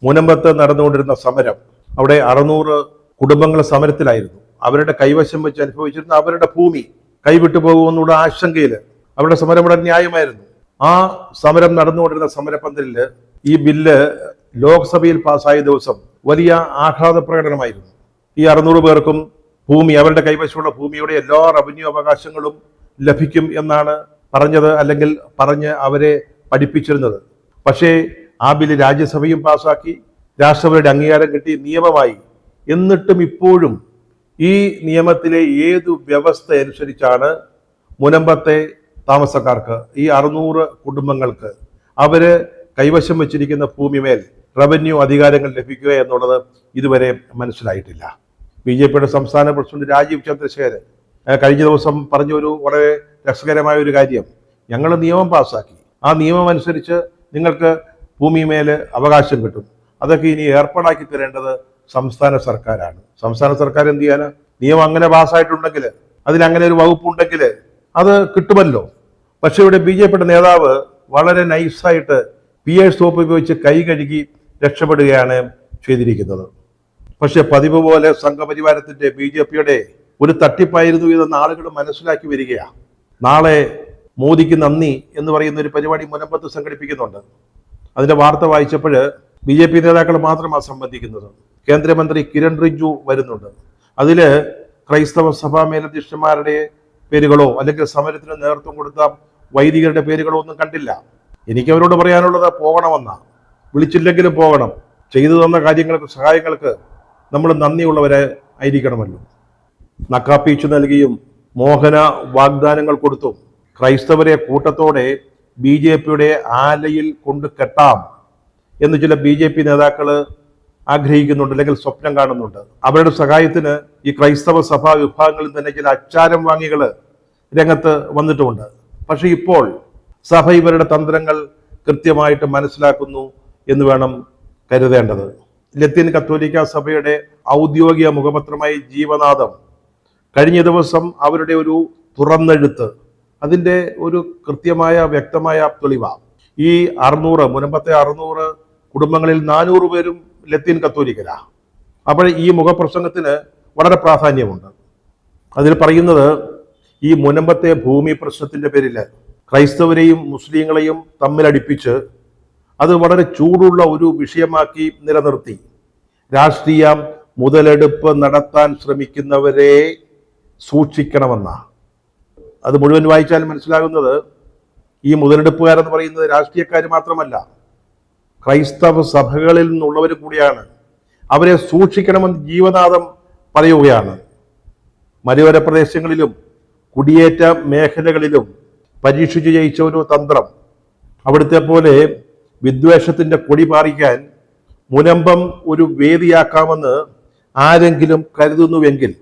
മുനമ്പത്ത് നടന്നുകൊണ്ടിരുന്ന സമരം, അവിടെ 600 കുടുംബങ്ങൾ സമരത്തിലായിരുന്നു. അവരുടെ കൈവശം വെച്ച് അനുഭവിച്ചിരുന്ന അവരുടെ ഭൂമി കൈവിട്ടു പോകുമെന്നുള്ള ആശങ്കയിൽ അവരുടെ സമരം വളരെ ന്യായമായിരുന്നു. ആ സമരം നടന്നുകൊണ്ടിരുന്ന സമരപന്തലിൽ ഈ ബില്ല് ലോക്സഭയിൽ പാസ്സായ ദിവസം വലിയ ആഹ്ലാദ പ്രകടനമായിരുന്നു. ഈ 600 പേർക്കും ഭൂമി, അവരുടെ കൈവശമുള്ള ഭൂമിയുടെ എല്ലാ റവന്യൂ അവകാശങ്ങളും ലഭിക്കും എന്നാണ് പറഞ്ഞത്, അല്ലെങ്കിൽ പറഞ്ഞ് അവരെ പഠിപ്പിച്ചിരുന്നത്. പക്ഷേ ആ ബില്ല് രാജ്യസഭയും പാസ്സാക്കി, രാഷ്ട്രപതിയുടെ അംഗീകാരം കിട്ടി, നിയമമായി. എന്നിട്ടും ഇപ്പോഴും ഈ നിയമത്തിലെ ഏതു വ്യവസ്ഥ അനുസരിച്ചാണ് മുനമ്പത്തെ താമസക്കാർക്ക്, ഈ 600 കുടുംബങ്ങൾക്ക് അവര് കൈവശം വെച്ചിരിക്കുന്ന ഭൂമിമേൽ റവന്യൂ അധികാരങ്ങൾ ലഭിക്കുക എന്നുള്ളത് ഇതുവരെ മനസ്സിലായിട്ടില്ല. BJPയുടെ സംസ്ഥാന പ്രസിഡന്റ് രാജീവ് ചന്ദ്രശേഖരൻ കഴിഞ്ഞ ദിവസം പറഞ്ഞൊരു വളരെ രസകരമായ ഒരു കാര്യം, ഞങ്ങൾ നിയമം പാസ്സാക്കി, ആ നിയമം അനുസരിച്ച് നിങ്ങൾക്ക് ഭൂമിമേൽ അവകാശം കിട്ടും, അതൊക്കെ ഇനി ഏർപ്പാടാക്കി തരേണ്ടത് സംസ്ഥാന സർക്കാരാണ്. സംസ്ഥാന സർക്കാർ എന്ത് ചെയ്യാന്? നിയമം അങ്ങനെ പാസ്സായിട്ടുണ്ടെങ്കിൽ, അതിലങ്ങനെ ഒരു വകുപ്പുണ്ടെങ്കിൽ അത് കിട്ടുമല്ലോ. പക്ഷെ ഇവിടെ BJPയുടെ നേതാവ് വളരെ നൈസായിട്ട് പിയേഴ്സ് സോപ്പ് ഉപയോഗിച്ച് കൈ കഴുകി രക്ഷപ്പെടുകയാണ് ചെയ്തിരിക്കുന്നത്. പക്ഷെ പതിവ് പോലെ സംഘപരിവാരത്തിന്റെ BJPയുടെ ഒരു തട്ടിപ്പായിരുന്നു ഇതെന്ന് ആളുകൾ മനസ്സിലാക്കി വരികയാണ്. നാളെ മോദിക്ക് നന്ദി എന്ന് പറയുന്ന ഒരു പരിപാടി മുനമ്പത്ത് സംഘടിപ്പിക്കുന്നുണ്ട്. അതിന്റെ വാർത്ത വായിച്ചപ്പോൾ BJP നേതാക്കൾ മാത്രമാണ് സംബന്ധിക്കുന്നത്. കേന്ദ്രമന്ത്രി കിരൺ റിജ്ജു വരുന്നുണ്ട്. അതില് ക്രൈസ്തവ സഭാ മേലധ്യക്ഷന്മാരുടെ പേരുകളോ അല്ലെങ്കിൽ സമരത്തിന് നേതൃത്വം കൊടുത്ത വൈദികരുടെ പേരുകളോ ഒന്നും കണ്ടില്ല. എനിക്ക് അവരോട് പറയാനുള്ളത് പോകണമെന്നാ, വിളിച്ചില്ലെങ്കിലും പോകണം. ചെയ്തു തന്ന കാര്യങ്ങൾക്ക്, സഹായങ്ങൾക്ക് നമ്മൾ നന്ദിയുള്ളവരെ ആയിരിക്കണമല്ലോ. നക്കാപ്പീച്ചു നൽകിയും മോഹന വാഗ്ദാനങ്ങൾ കൊടുത്തും ക്രൈസ്തവരെ കൂട്ടത്തോടെ BJPയുടെ ആലയിൽ കൊണ്ട് കെട്ടാം എന്ന് ചില BJP നേതാക്കൾ ആഗ്രഹിക്കുന്നുണ്ട്, അല്ലെങ്കിൽ സ്വപ്നം കാണുന്നുണ്ട്. അവരുടെ സഹായത്തിന് ഈ ക്രൈസ്തവ സഭാ വിഭാഗങ്ങളിൽ തന്നെ ചില അച്ചാരം വാങ്ങികൾ രംഗത്ത് വന്നിട്ടുമുണ്ട്. പക്ഷെ ഇപ്പോൾ സഭ ഇവരുടെ തന്ത്രങ്ങൾ കൃത്യമായിട്ട് മനസ്സിലാക്കുന്നു എന്ന് വേണം കരുതേണ്ടത്. ലത്തീൻ കത്തോലിക്ക സഭയുടെ ഔദ്യോഗിക മുഖപത്രമായി ജീവനാദം കഴിഞ്ഞ ദിവസം അവരുടെ ഒരു തുറന്നെഴുത്ത്, അതിൻ്റെ ഒരു കൃത്യമായ വ്യക്തമായ തെളിവാണ്. ഈ 600 മുനമ്പത്തെ 600 കുടുംബങ്ങളിൽ 400 പേരും ലത്തീൻ കത്തോലിക്കരാ. അപ്പോൾ ഈ മുഖപ്രസംഗത്തിന് വളരെ പ്രാധാന്യമുണ്ട്. അതിൽ പറയുന്നത്, ഈ മുനമ്പത്തെ ഭൂമി പ്രശ്നത്തിന്റെ പേരിൽ ക്രൈസ്തവരെയും മുസ്ലിങ്ങളെയും തമ്മിലടിപ്പിച്ച് അത് വളരെ ചൂടുള്ള ഒരു വിഷയമാക്കി നിലനിർത്തി രാഷ്ട്രീയ മുതലെടുപ്പ് നടത്താൻ ശ്രമിക്കുന്നവരെ സൂക്ഷിക്കണമെന്നാണ്. അത് മുഴുവൻ വായിച്ചാൽ മനസ്സിലാകുന്നത്, ഈ മുതലെടുപ്പുകാരെന്ന് പറയുന്നത് രാഷ്ട്രീയക്കാർ മാത്രമല്ല, ക്രൈസ്തവ സഭകളിൽ നിന്നുള്ളവർ കൂടിയാണ്. അവരെ സൂക്ഷിക്കണമെന്ന് ജീവനാദം പറയുകയാണ്. മലയോര പ്രദേശങ്ങളിലും കുടിയേറ്റ മേഖലകളിലും പരീക്ഷിച്ചു ജയിച്ച ഒരു തന്ത്രം, അവിടുത്തെ പോലെ വിദ്വേഷത്തിന്റെ കൊടി പാറിക്കാൻ മുനമ്പം ഒരു വേദിയാക്കാമെന്ന് ആരെങ്കിലും കരുതുന്നുവെങ്കിൽ,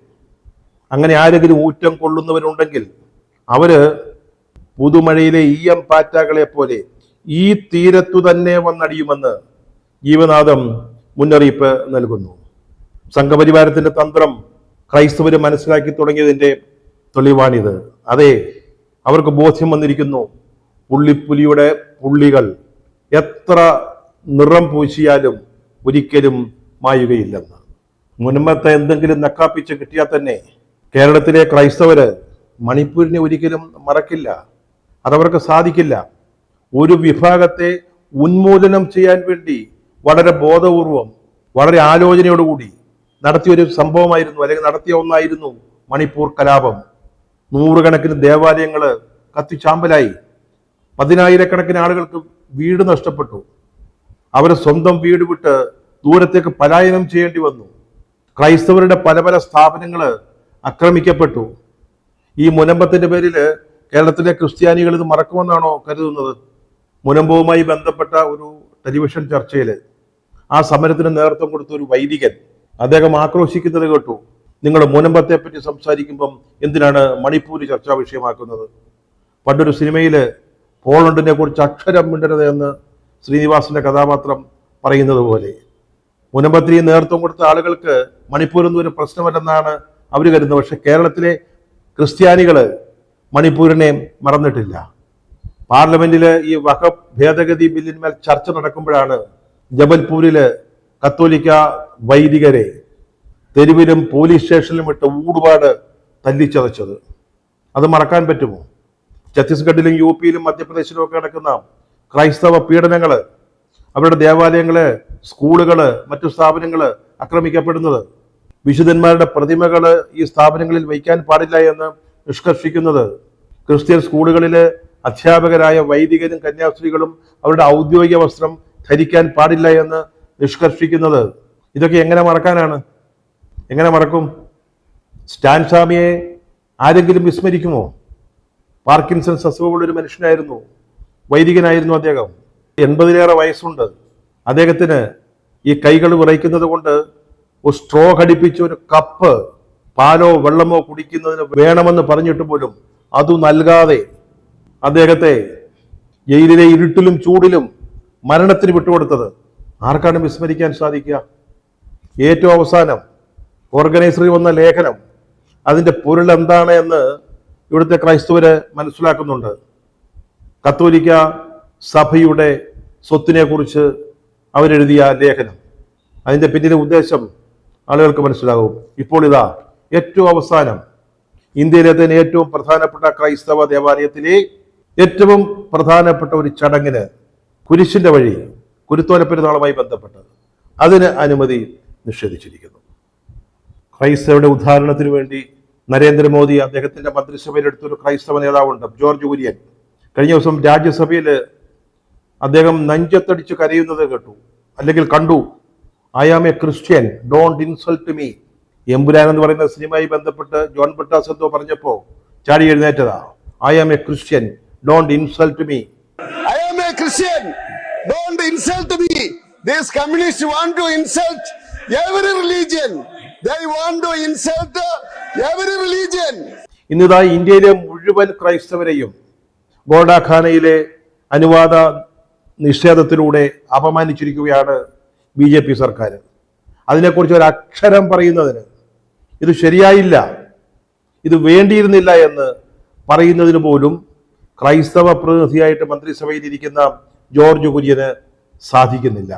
അങ്ങനെ ആരെങ്കിലും ഊറ്റം കൊള്ളുന്നവരുണ്ടെങ്കിൽ അവര് പുതുമഴയിലെ ഈയം പാറ്റകളെ പോലെ ഈ തീരത്തു തന്നെ വന്നടിയുമെന്ന് ജീവനാദം മുന്നറിയിപ്പ് നൽകുന്നു. സംഘപരിവാരത്തിന്റെ തന്ത്രം ക്രൈസ്തവര് മനസ്സിലാക്കി തുടങ്ങിയതിന്റെ തെളിവാണിത്. അതെ, അവർക്ക് ബോധ്യം വന്നിരിക്കുന്നു, പുള്ളിപ്പുലിയുടെ പുള്ളികൾ എത്ര നിറം പൂശിയാലും ഒരിക്കലും മായുകയില്ലെന്ന്. മുൻപത്തെ എന്തെങ്കിലും നക്കാപ്പിച്ച് കിട്ടിയാൽ തന്നെ കേരളത്തിലെ ക്രൈസ്തവര് മണിപ്പൂരിനെ ഒരിക്കലും മറക്കില്ല. അതവർക്ക് സാധിക്കില്ല. ഒരു വിഭാഗത്തെ ഉന്മൂലനം ചെയ്യാൻ വേണ്ടി വളരെ ബോധപൂർവം, വളരെ ആലോചനയോടുകൂടി നടത്തിയൊരു സംഭവമായിരുന്നു, അല്ലെങ്കിൽ നടത്തിയ ഒന്നായിരുന്നു മണിപ്പൂർ കലാപം. 100 കണക്കിന് ദേവാലയങ്ങൾ കത്തിച്ചാമ്പലായി. 10,000-കണക്കിന് ആളുകൾക്ക് വീട് നഷ്ടപ്പെട്ടു. അവർ സ്വന്തം വീട് വിട്ട് ദൂരത്തേക്ക് പലായനം ചെയ്യേണ്ടി വന്നു. ക്രൈസ്തവരുടെ പല പല സ്ഥാപനങ്ങൾ ആക്രമിക്കപ്പെട്ടു. ഈ മുനമ്പത്തിന്റെ പേരിൽ കേരളത്തിലെ ക്രിസ്ത്യാനികൾ ഇത് മറക്കുമെന്നാണോ കരുതുന്നത്? മുനമ്പവുമായി ബന്ധപ്പെട്ട ഒരു ടെലിവിഷൻ ചർച്ചയിൽ ആ സമരത്തിന് നേതൃത്വം കൊടുത്ത ഒരു വൈദികൻ, അദ്ദേഹം ആക്രോശിക്കുന്നത് കേട്ടു, നിങ്ങൾ മുനമ്പത്തെ പറ്റി സംസാരിക്കുമ്പം എന്തിനാണ് മണിപ്പൂര് ചർച്ചാ വിഷയമാക്കുന്നത്? പണ്ടൊരു സിനിമയിൽ പോളണ്ടിനെ കുറിച്ച് അക്ഷരം മിണ്ടരുത് എന്ന് ശ്രീനിവാസിന്റെ കഥാപാത്രം പറയുന്നത് പോലെ മുനമ്പത്തിന് നേതൃത്വം കൊടുത്ത ആളുകൾക്ക് മണിപ്പൂരൊന്നും ഒരു പ്രശ്നമല്ലെന്നാണ് അവർ കരുതുന്നത്. പക്ഷെ കേരളത്തിലെ ക്രിസ്ത്യാനികള് മണിപ്പൂരിനെ മറന്നിട്ടില്ല. പാർലമെന്റില് ഈ വഖഫ് ഭേദഗതി ബില്ലിന്മേൽ ചർച്ച നടക്കുമ്പോഴാണ് ജബൽപൂരില് കത്തോലിക്ക വൈദികരെ തെരുവിലും പോലീസ് സ്റ്റേഷനിലും ഇട്ട് ഊടുപാട് തല്ലിച്ചതച്ചത്. അത് മറക്കാൻ പറ്റുമോ? ഛത്തീസ്ഗഡിലും യു പിയിലും മധ്യപ്രദേശിലും ഒക്കെ നടക്കുന്ന ക്രൈസ്തവ പീഡനങ്ങള്, അവരുടെ ദേവാലയങ്ങള്, സ്കൂളുകള്, മറ്റു സ്ഥാപനങ്ങള് ആക്രമിക്കപ്പെടുന്നത്, വിശുദ്ധന്മാരുടെ പ്രതിമകള് ഈ സ്ഥാപനങ്ങളിൽ വയ്ക്കാൻ പാടില്ല എന്ന് നിഷ്കർഷിക്കുന്നത്, ക്രിസ്ത്യൻ സ്കൂളുകളില് അധ്യാപകരായ വൈദികരും കന്യാസ്ത്രീകളും അവരുടെ ഔദ്യോഗിക വസ്ത്രം ധരിക്കാൻ പാടില്ല എന്ന് നിഷ്കർഷിക്കുന്നത്, ഇതൊക്കെ എങ്ങനെ മറക്കാനാണ്? എങ്ങനെ മറക്കും? സ്റ്റാൻ സ്വാമിയെ ആരെങ്കിലും വിസ്മരിക്കുമോ? പാർക്കിൻസൺസ് അസുഖമുള്ള ഒരു മനുഷ്യനായിരുന്നു, വൈദികനായിരുന്നു അദ്ദേഹം. 80-ലേറെ വയസ്സുണ്ട് അദ്ദേഹത്തിന്. ഈ കൈകൾ വിറയ്ക്കുന്നത് കൊണ്ട് ഒരു സ്ട്രോ ഘടിപ്പിച്ച് ഒരു കപ്പ് പാലോ വെള്ളമോ കുടിക്കുന്നതിന് വേണമെന്ന് പറഞ്ഞിട്ട് പോലും അത് നൽകാതെ അദ്ദേഹത്തെ ജയിലിലെ ഇരുട്ടിലും ചൂടിലും മരണത്തിന് വിട്ടുകൊടുത്തത് ആർക്കാണ് വിസ്മരിക്കാൻ സാധിക്കുക? ഏറ്റവും അവസാനം ഓർഗനൈസർ വന്ന ലേഖനം, അതിന്റെ പൊരുൾ എന്താണ് എന്ന് ഇവിടുത്തെ ക്രൈസ്തവര് മനസ്സിലാക്കുന്നുണ്ട്. കത്തോലിക്ക സഭയുടെ സ്വത്തിനെ കുറിച്ച് അവരെഴുതിയ ലേഖനം, അതിന്റെ പിന്നിലെ ഉദ്ദേശം ആളുകൾക്ക് മനസ്സിലാകും. ഇപ്പോൾ ഇതാ ഏറ്റവും അവസാനം ഇന്ത്യയിലെ തന്നെ ഏറ്റവും പ്രധാനപ്പെട്ട ക്രൈസ്തവ ദേവാലയത്തിലെ ഏറ്റവും പ്രധാനപ്പെട്ട ഒരു ചടങ്ങിന്, കുരിശിന്റെ വഴി, കുരുത്തോല പെരുന്നാളുമായി ബന്ധപ്പെട്ട് അതിന് അനുമതി നിഷേധിച്ചിരിക്കുന്നു. ക്രൈസ്തവരുടെ ഉദ്ധാരണത്തിന് വേണ്ടി നരേന്ദ്രമോദി അദ്ദേഹത്തിന്റെ മന്ത്രിസഭയിൽ എടുത്തൊരു ക്രൈസ്തവ നേതാവുണ്ട്, ജോർജ് കുര്യൻ. കഴിഞ്ഞ ദിവസം രാജ്യസഭയിൽ അദ്ദേഹം നെഞ്ചത്തടിച്ച് കരയുന്നത് കേട്ടു, അല്ലെങ്കിൽ കണ്ടു. I am a Christian, don't insult me. Empuraan എന്ന് പറയുന്ന സിനിമയുമായി ബന്ധപ്പെട്ട് ജോൺ ബ്രിട്ടാസ് എന്തോ പറഞ്ഞപ്പോ ചാടി എഴുന്നേറ്റതാ. I am a Christian, don't insult me. I am a Christian. Don't insult me. These communists want to insult every religion. They want to insult every religion. ഇന്നിതാ ഇന്ത്യയിലെ മുഴുവൻ ക്രൈസ്തവരെയും ഗോഡാഖാനയിലെ അനുവാദ നിഷേധത്തിലൂടെ അപമാനിച്ചിരിക്കുകയാണ് BJP സർക്കാർ. അതിനെക്കുറിച്ച് ഒരു അക്ഷരം പറയുന്നതിന്, ഇത് ശരിയായില്ല, ഇത് വേണ്ടിയിരുന്നില്ല എന്ന് പറയുന്നതിന് പോലും ക്രൈസ്തവ പ്രതിനിധിയായിട്ട് മന്ത്രിസഭയിൽ ഇരിക്കുന്ന ജോർജ് കുര്യന് സാധിക്കുന്നില്ല.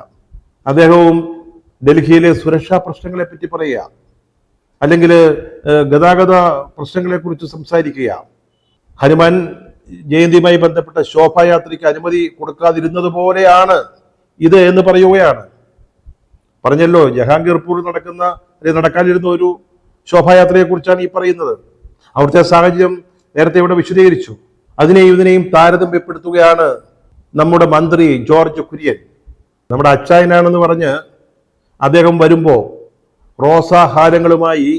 അദ്ദേഹവും ഡൽഹിയിലെ സുരക്ഷാ പ്രശ്നങ്ങളെ പറ്റി പറയുക, അല്ലെങ്കിൽ ഗതാഗത പ്രശ്നങ്ങളെ കുറിച്ച് സംസാരിക്കുക, ഹനുമാൻ ജയന്തിയുമായി ബന്ധപ്പെട്ട ശോഭായാത്രയ്ക്ക് അനുമതി കൊടുക്കാതിരുന്നത് പോലെയാണ് ഇത് എന്ന് പറയുകയാണ്. പറഞ്ഞല്ലോ, ജഹാംഗീർപൂർ നടക്കാനിരുന്ന ഒരു ശോഭായാത്രയെ കുറിച്ചാണ് ഈ പറയുന്നത്. അവിടുത്തെ സാഹചര്യം നേരത്തെ ഇവിടെ വിശദീകരിച്ചു. അതിനെയും ഇതിനെയും താരതമ്യപ്പെടുത്തുകയാണ് നമ്മുടെ മന്ത്രി ജോർജ് കുര്യൻ. നമ്മുടെ അച്ചായനാണെന്ന് പറഞ്ഞ് അദ്ദേഹം വരുമ്പോൾ റോസാഹാരങ്ങളുമായി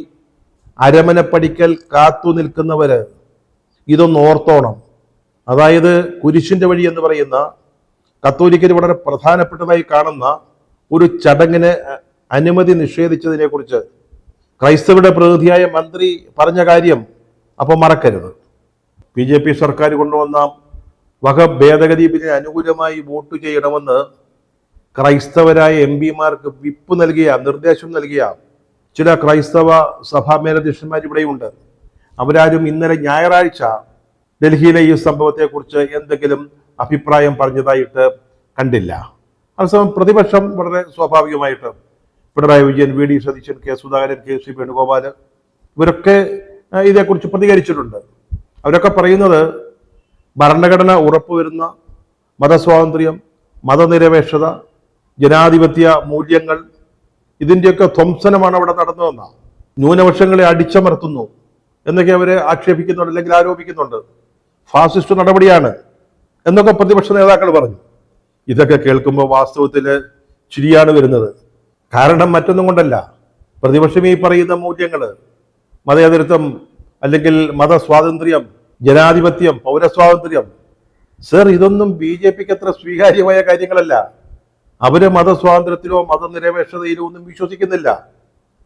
അരമനപ്പടിക്കൽ കാത്തു നിൽക്കുന്നവര് ഇതൊന്ന് ഓർത്തോണം. അതായത് കുരിശിന്റെ വഴി എന്ന് പറയുന്ന കത്തോലിക്കര് വളരെ പ്രധാനപ്പെട്ടതായി കാണുന്ന ഒരു ചടങ്ങിന് അനുമതി നിഷേധിച്ചതിനെ കുറിച്ച് ക്രൈസ്തവരുടെ പ്രതിനിധിയായ മന്ത്രി പറഞ്ഞ കാര്യം അപ്പോൾ മറക്കരുത്. BJP സർക്കാർ കൊണ്ടുവന്ന വഖഫ് ഭേദഗതി ബില്ലിന് അനുകൂലമായി വോട്ട് ചെയ്യണമെന്ന് ക്രൈസ്തവരായ MP-മാർക്ക് വിപ്പ് നൽകിയ, നിർദ്ദേശം നൽകിയ ചില ക്രൈസ്തവ സഭാ മേലധ്യക്ഷന്മാർ ഇവിടെയുണ്ട്. അവരാരും ഇന്നലെ ഞായറാഴ്ച ഡൽഹിയിലെ ഈ സംഭവത്തെക്കുറിച്ച് എന്തെങ്കിലും അഭിപ്രായം പറഞ്ഞതായിട്ട് കണ്ടില്ല. അതേസമയം പ്രതിപക്ഷം വളരെ സ്വാഭാവികമായിട്ട് Pinarayi Vijayan, VD Satheesan, K Sudhakaran, KC Venugopal ഇവരൊക്കെ ഇതേക്കുറിച്ച് പ്രതികരിച്ചിട്ടുണ്ട്. അവരൊക്കെ പറയുന്നത് ഭരണഘടന ഉറപ്പുവരുന്ന മതസ്വാതന്ത്ര്യം, മതനിരപേക്ഷത, ജനാധിപത്യ മൂല്യങ്ങൾ, ഇതിൻ്റെയൊക്കെ ധ്വംസനമാണ് അവിടെ നടന്നതെന്ന, ന്യൂനപക്ഷങ്ങളെ അടിച്ചമർത്തുന്നു എന്നൊക്കെ അവര് ആക്ഷേപിക്കുന്നുണ്ട്, അല്ലെങ്കിൽ ആരോപിക്കുന്നുണ്ട്. ഫാസിസ്റ്റ് നടപടിയാണ് എന്നൊക്കെ പ്രതിപക്ഷ നേതാക്കൾ പറഞ്ഞു. ഇതൊക്കെ കേൾക്കുമ്പോൾ വാസ്തവത്തിൽ ചിരിയാണ് വരുന്നത്. കാരണം മറ്റൊന്നും കൊണ്ടല്ല, പ്രതിപക്ഷം ഈ പറയുന്ന മൂല്യങ്ങൾ, മതേതരത്വം അല്ലെങ്കിൽ മതസ്വാതന്ത്ര്യം, ജനാധിപത്യം, പൗരസ്വാതന്ത്ര്യം, സർ, ഇതൊന്നും BJPക്ക് അത്ര സ്വീകാര്യമായ കാര്യങ്ങളല്ല. അവര് മതസ്വാതന്ത്ര്യത്തിലോ മതനിരപേക്ഷതയിലോ ഒന്നും വിശ്വസിക്കുന്നില്ല.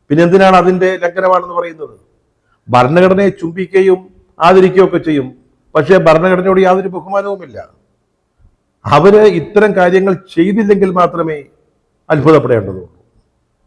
പിന്നെ എന്തിനാണ് അതിന്റെ ലംഘനമാണെന്ന് പറയുന്നത്? ഭരണഘടനയെ ചുംബിക്കുകയും ആദരിക്കുകയും ഒക്കെ ചെയ്യും, പക്ഷേ ഭരണഘടനയോട് യാതൊരു ബഹുമാനവുമില്ല. അവര് ഇത്തരം കാര്യങ്ങൾ ചെയ്തില്ലെങ്കിൽ മാത്രമേ അത്ഭുതപ്പെടേണ്ടതുള്ളൂ.